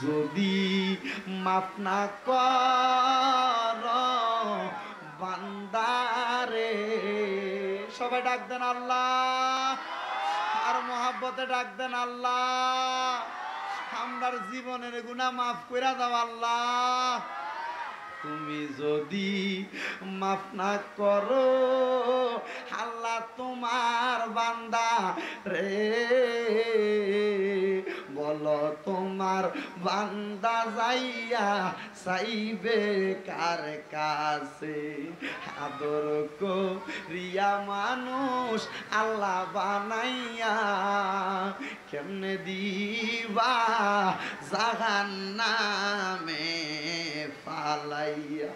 যদি মাফ না কর বান্দারে, সবাই ডাক দেন আল্লাহ, আর মহাব্বতে ডাক দেন আল্লাহ। আমরার জীবনের গুনাহ মাফ কইরা দাও আল্লাহ। তুমি যদি মাফ না করো আল্লাহ তোমার বান্দা রে, বলো তোমার বান্দা যাইয়া চাইবে কার কাছে? আদর করিয়া মানুষ আল্লাহ বানাইয়া কেমনে দিবা জাহান্নামে ফালাইয়া।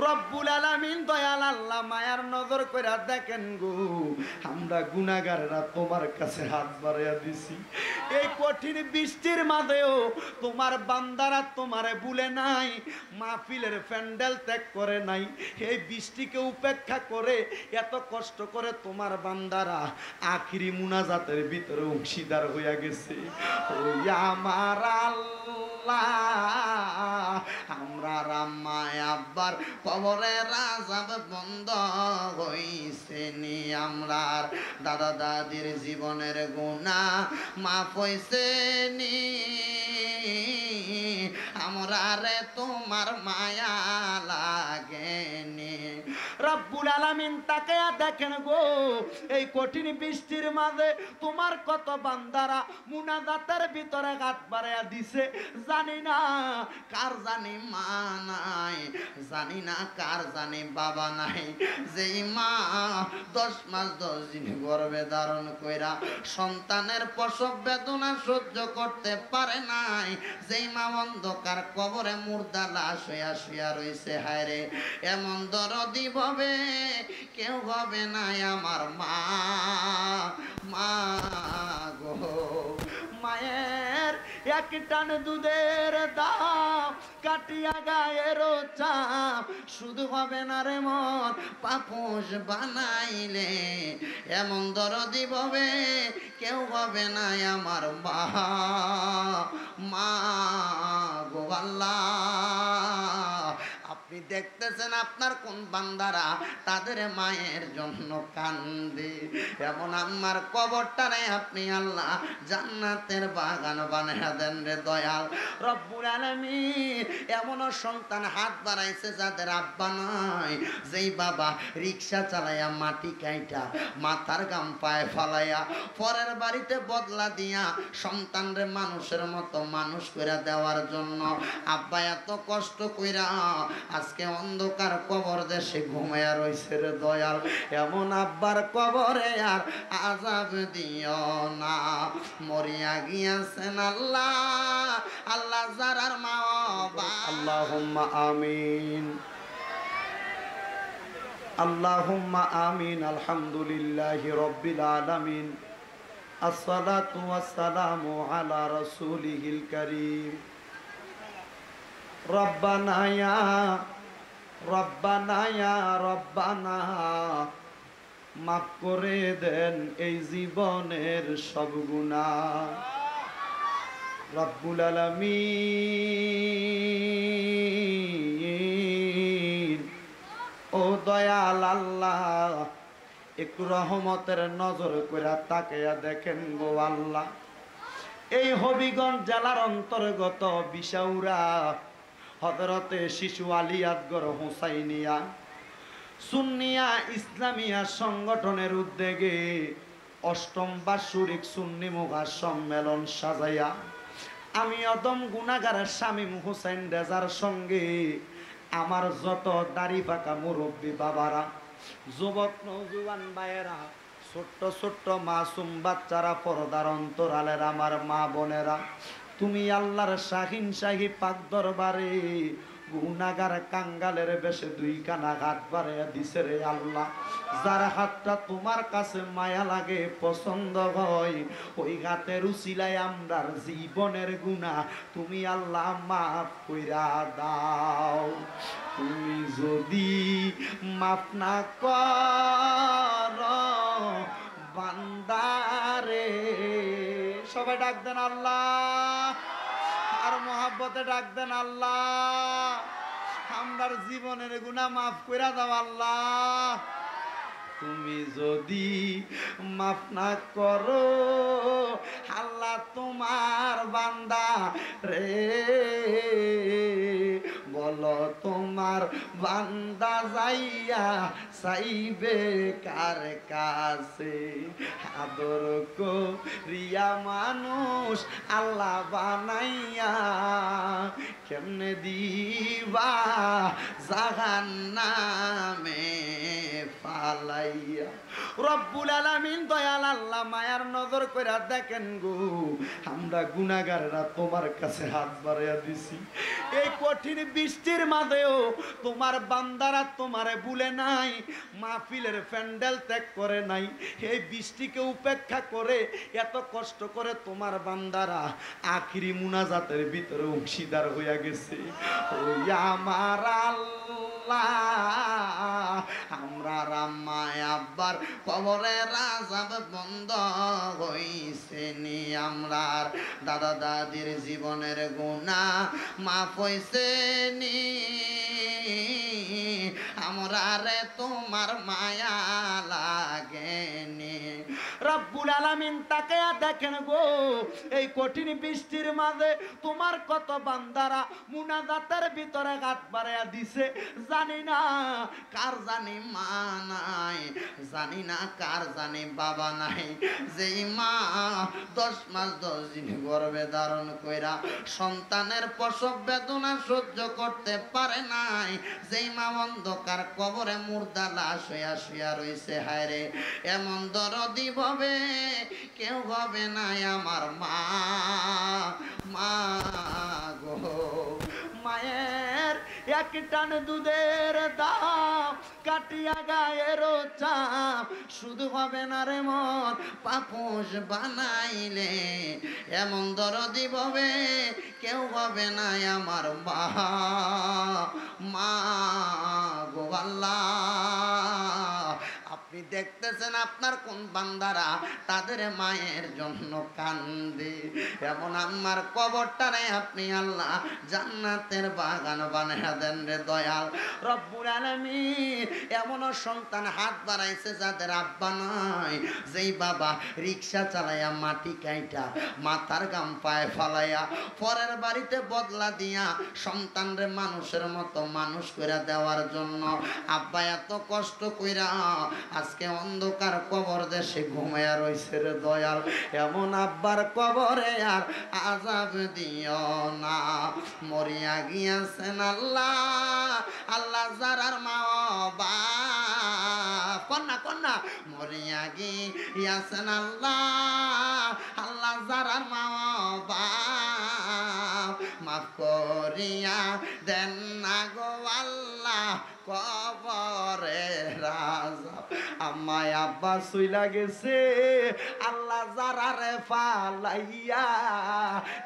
রব্বুল আলামিন দয়াল আল্লাহ মায়ার নজর কইরা দেখেন গো, আমরা গুনাহগাররা তোমার কাছে হাত বাড়াইয়া দিছি। এই কঠিন বৃষ্টির মাঝেও তোমার বান্দারা তোমারে ভুলে নাই, মাহফিলের প্যান্ডেল ত্যাগ করে নাই। এই বৃষ্টিকে উপেক্ষা করে এত কষ্ট করে তোমার বান্দারা আখিরি মুনাজাতের ভিতরে অংশীদার হইয়া গেছে। ওই আমার আল্লাহ, আমরা রাম্মায় আব্বার কবরের আযাব বন্ধ হইছে নি, আমরার দাদা দাদির জীবনের গুনাহ মাফ হইছে নি, আমরা রে তোমার মায়া লাগেনি। রব্বুল আলামিন তাকায়া দেখেন গো, এই কঠিন বৃষ্টির মাঝে তোমার কত বান্দারা মুনাজাতের ভিতরে হাত বাড়াইয়া দিছে। জানি না কার জানি মা নাই, জানি না কার জানি বাবা নাই, যেই মা 10 মাস 10 দিন গর্ভে ধারণ কইরা সন্তানের প্রসব বেদনা সহ্য করতে পারে নাই, যেই মা অন্ধকার কবরে মুর্দা লাশ হইয়া শুয়া রইছে। হায় রে, এমন দরদি হবে কেউ হবে না আমার মা। মা গো, মায়ের এক টান দুধের দাম কাটিয়া গায়ের চাপ, শুধু হবে না রে মন পাপোশ বানাইলে, এমন দরদি হবে কেউ হবে না আমার মা। মা গো আল্লাহ, আপনি দেখতেছেন আপনার কোন বান্দারা তাদের মায়ের জন্য কান্দে, এমন আমার কবরটারে আপনি আল্লাহ জান্নাতের বাগান বানাইয়া দেন রে দয়াল। রব্বুল আলামিন এমনও সন্তান হাত বাড়াইছে যাদের আব্বা নাই, যেই বাবা রিক্সা চালাইয়া মাটি কাইটা মাথার গাম পায়ে ফালাইয়া পরের বাড়িতে বদলা দিয়া সন্তানরে মানুষের মতো মানুষ কইরা দেওয়ার জন্য আব্বা এত কষ্ট কইরা আজকে অন্ধকার কবর দেশে ঘুমাইয়া রইছে রে দয়াল। এমন আব্বার কবরে আর আযাব দিও না, মরিয়া গিয়াছেন আল্লাহ, আল্লাহ যারার মা বাবা। আল্লাহুম্মা আমিন, আল্লাহুম্মা আমিন। আলহামদুলিল্লাহি রাব্বিল আলামিন, আসসালাতু ওয়াসসালামু আলা রাসূলিহিল কারীম। রব্বানা ইয়া রব্বানা ইয়া রব্বানা, মাফ করে দেন এই জীবনের সব গুনাহ। রব্বুল আলামিন, ও দয়াল আল্লাহ, একটু রহমতের নজর কইরা তাকায়া দেখেন গো আল্লাহ, এই হবিগঞ্জ জেলার অন্তর্গত বিশাউরা হযরতে শিশু আলিয়াতগড় হুসাইনিয়া সুন্নিয়া ইসলামিয়া সংগঠনের উদ্যোগে ৮ম বাৎসরিক সুন্নি মুঘা সম্মেলন সাজাইয়া আমি অদম গুনাহগার শামীম হোসেন রেজার সঙ্গে আমার যত দাড়ি পাকা মুরব্বী বাবারা, যুবক নওজোয়ান ভাইয়েরা, ছোট্ট ছোট্ট মাসুম বাচ্চারা, পর্দার অন্তরালের আমার মা বোনেরা, তুমি আল্লাহর শাহিন শাহী পাক দরবারে গুনাহগার কাঙ্গালের বেশে 2 কানা হাত বাড়াইয়া দিছে রে আল্লাহ। যার হাতটা তোমার কাছে মায়া লাগে, পছন্দ হয়, ওই হাতের উসিলায় আমরার জীবনের গুনাহ তুমি আল্লাহ মাফ কইরা দাও। তুমি যদি মাফ না করো বান্দারে, সবাই ডাক দেন আল্লাহ, আর মহব্বতে ডাক দেন আল্লাহ আমরার জীবনের গুনাহ মাফ কইরা দাও আল্লাহ। তুমি যদি মাফ না করো আল্লাহ তোমার বান্দা রে, বলো তোমার বান্দা যাইয়া চাইবে কার কাছে? আদর করিয়া মানুষ আল্লাহ বানাইয়া কেমনে দিবা জাহান্নামে ফালাইয়া। রব্বুল আলামিন দয়াল আল্লাহ মায়ার নজর কইরা দেখেন গো, আমরা গুনাহগাররা তোমার কাছে হাত বাড়াইয়া দিছি। এই কঠিন বৃষ্টির মাঝেও তোমার বান্দারা তোমারে ভুলে নাই, মাহফিলের প্যান্ডেল ত্যাগ করে নাই। এই বৃষ্টিকে উপেক্ষা করে এত কষ্ট করে তোমার বান্দারা আখিরি মুনাজাতের ভিতরে অংশীদার হইয়া গেছে। ওই আমার আল্লাহ, আমরা রাম্মায় আব্বার কবরের আযাব বন্ধ হইছে নি, আমরার দাদা দাদির জীবনের গুনাহ মাফ হইছে নি, আমরা রে তোমার মায়া লাগেনি। রব্বুল আলামিন তাকায়া দেখেন গো, এই কঠিন বৃষ্টির মাঝে তোমার কত বান্দারা মুনাজাতের ভিতরে হাত বাড়াইয়া দিছে। জানি না কার জানি মা নাই, জানি না কার জানি বাবা নাই, যেই মা 10 মাস 10 দিন গর্ভে ধারণ কইরা সন্তানের প্রসব বেদনা সহ্য করতে পারে নাই, যেই মা অন্ধকার কবরে মুর্দা লাশ হইয়া শুয়া রইছে। হায় রে, এমন দরদি হবে কেউ হবে না আমার মা। মা গো, মায়ের এক টান দুধের দাম কাটিয়া গায়ের চাপ শুধু হবে না রে মন পাপোশ বানাইলে, এমন দরদি হবে কেউ হবে না আমার মা। মা গো আল্লাহ, আপনি দেখতেছেন আপনার কোন বান্দারা তাদের মায়ের জন্য কান্দে, এমন আমার কবরটারে আপনি আল্লাহ জান্নাতের বাগান বানায়া দেন রে দয়াল। রব্বুল আলামিন এমনও সন্তান হাত বাড়াইছে যাদের আব্বা নাই, যেই বাবা রিক্সা চালাইয়া মাটি কাইটা মাথার গাম পায়ে ফালাইয়া পরের বাড়িতে বদলা দিয়া সন্তানরে মানুষের মতো মানুষ কইরা দেওয়ার জন্য আব্বা এত কষ্ট কইরা আজকে অন্ধকার কবর দেশে ঘুমায়া রইছে রে দয়াল। এমন আব্বার কবরে আর আযাব দিও না, মরিয়া গিয়াছেন আল্লাহ। আল্লাহ যারার মা বাপ কন্যা কন্যা মরিয়া গিয়াছেন আল্লাহ। আল্লাহ যারার মা বাপ মাফ করিয়া দেন না গো আল্লাহ কবরে রাজা। আমায় আব্বা শুইলা গেছে, আল্লাহ যারারে ফালাইয়া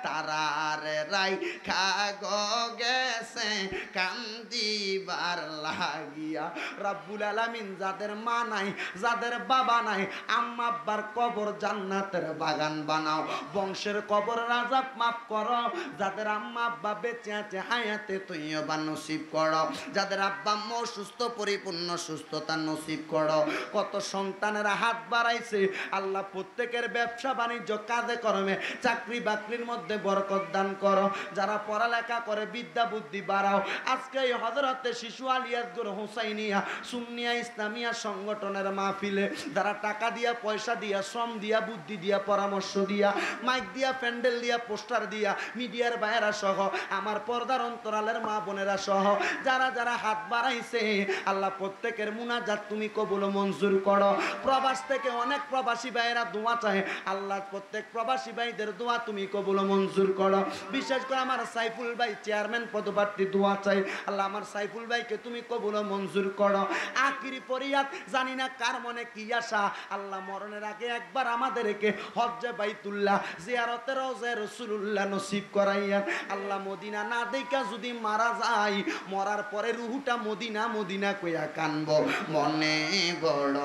তারারে রাইখা গো গেছে কান্দিবার লাগিয়া। রব্বুল আলামিন যাদের মা নাই, যাদের বাবা নাই, আম্মা আব্বার কবর জান্নাতের বাগান বানাও, বংশের কবর আযাব মাফ করো। যাদের আম্মা আব্বা বেঁচে আছে হায়াতে তৈয়বা নসিব করো, যাদের আব্বা আম্মা সুস্থ পরিপূর্ণ সুস্থতা নসিব করো। কত সন্তানেরা হাত বাড়াইছে, আল্লাহ প্রত্যেকের ব্যবসা বাণিজ্য কাজে কর্মে চাকরি বাকরির মধ্যে বরকত দান করো। যারা পড়ালেখা করে বিদ্যা বুদ্ধি বাড়াও। আজকে এই হযরতে শিশু আলিয়াসগঞ্জ হুসাইনিয়া সুন্নিয়া ইসলামিয়া সংগঠনের মাহফিলে যারা টাকা দিয়া পয়সা দিয়া শ্রম দিয়া বুদ্ধি দিয়া পরামর্শ দিয়া মাইক দিয়া প্যান্ডেল দিয়া পোস্টার দিয়া মিডিয়ার বাইরা সহ আমার পর্দার অন্তরালের মা বোনেরা সহ যারা যারা হাত বাড়াইছে, আল্লাহ প্রত্যেকের মুনাজাত তুমি কবুল মঞ্জুর করো। প্রবাস থেকে অনেক প্রবাসী ভাইয়েরা দোয়া চায়, আল্লাহ প্রত্যেক প্রবাসী ভাইদের দোয়া তুমি কবুল মঞ্জুর করো। বিশেষ করে আমার সাইফুল ভাই চেয়ারম্যান পদপ্রার্থী দোয়া চাই, আল্লাহ আমার সাইফুল ভাইকে তুমি কবুল মঞ্জুর করো। আখিরি ফরিয়াদ, জানি না কার মনে কি আশা, আল্লাহ মরণের আগে একবার আমাদেরকে হজ্জে বাইতুল্লাহ জিয়ারতে রওজা রাসূলুল্লাহ নসিব করাইয়া। আল্লাহ মদিনা না দেখা যদি মারা যায়, মরার পরে রুহুটা মদিনা মদিনা কইয়া কানব। মনে বড়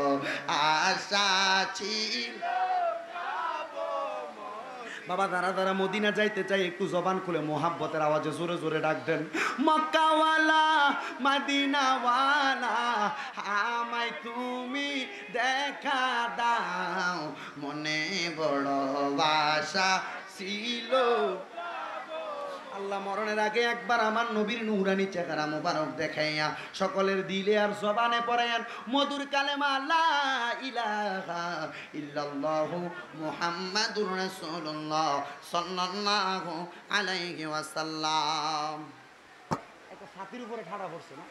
আশা ছিল বাবা দাঁড়া দাঁড়া মদিনা যাইতে চাই, একটু জবান খুলে মোহাব্বতের আওয়াজে জোরে জোরে ডাক দেন, মক্কাওয়ালা মদিনাওয়ালা আমায় তুমি দেখা দাও, মনে বড় আশা ছিল। আল্লাহ মরণের আগে একবার আমার নবীর নুরানি চেহারা মোবারক দেখাইয়া সকলের দিলে আর জবানে পড়াইয়ান মধুর কালেমা লা ইলাহা ইল্লাল্লাহু মুহাম্মাদুর রাসূলুল্লাহ সাল্লাল্লাহু আলাইহি ওয়াসাল্লাম। একটা ছাতির উপরে ঠাড়া পড়ছে না?